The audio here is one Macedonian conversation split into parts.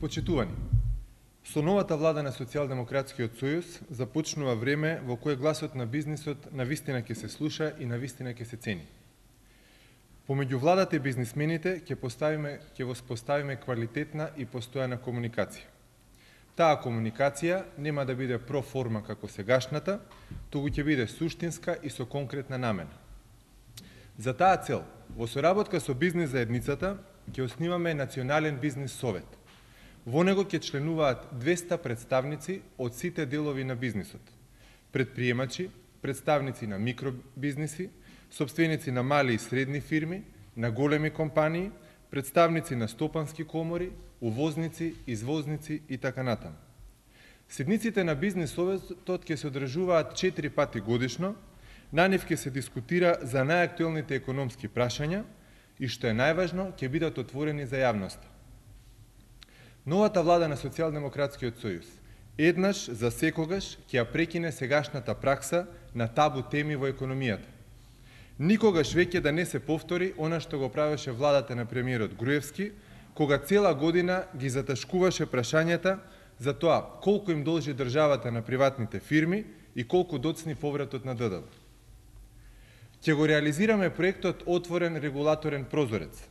Почитувани, со новата влада на Социјалдемократскиот сојуз започнува време во кое гласот на бизнисот навистина ќе се слуша и навистина ќе се цени. Помеѓу владата и бизнисмените ќе воспоставиме квалитетна и постојана комуникација. Таа комуникација нема да биде проформа како сегашната, туку ќе биде суштинска и со конкретна намена. За таа цел, во соработка со бизнис заедницата, ќе основиме Национален бизнис совет. Во него ќе членуваат 200 представници од сите делови на бизнисот. Предприемачи, представници на микробизниси, сопственици на мали и средни фирми, на големи компании, представници на стопански комори, увозници, извозници и така натаму. Седниците на бизнис советот ќе се одржуваат 4 пати годишно, на нив ќе се дискутира за најактуелните економски прашања и, што е најважно, ќе бидат отворени за јавноста. Новата влада на Социјалдемократскиот сојуз еднаш за секогаш ќе ја прекине сегашната пракса на табу теми во економијата. Никогаш веќе да не се повтори она што го правеше владата на премиерот Груевски, кога цела година ги затешкуваше прашањата за тоа колку им должи државата на приватните фирми и колку доцни повратот на ДДВ. Ќе го реализираме проектот Отворен регулаторен прозорец.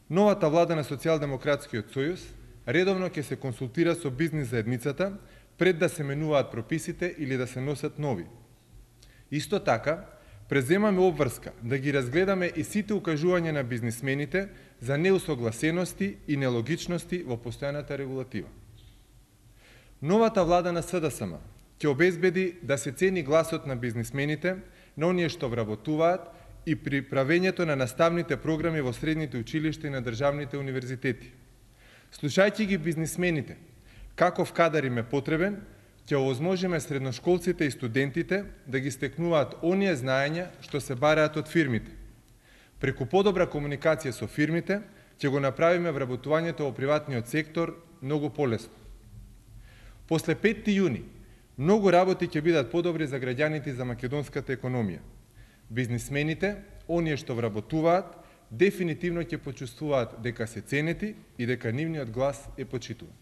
Новата влада на Социјалдемократскиот сојуз редовно ќе се консултира со бизнис заедницата пред да се менуваат прописите или да се носат нови. Исто така, преземаме обврска да ги разгледаме и сите укажувања на бизнисмените за неусогласености и нелогичности во постојаната регулатива. Новата влада на СДСМ ќе обезбеди да се цени гласот на бизнисмените, на оние што вработуваат и при правењето на наставните програми во средните училишта и на државните универзитети. Слушајќи ги бизнисмените, каков кадар им е потребен, ќе овозможиме средношколците и студентите да ги стекнуваат оние знаења што се бараат од фирмите. Преку подобра комуникација со фирмите, ќе го направиме вработувањето во приватниот сектор многу полесно. После 5 јуни, многу работи ќе бидат подобри за граѓаните и за македонската економија. Бизнисмените, оние што вработуваат, дефинитивно ќе почувствуваат дека се ценети и дека нивниот глас е почитуван.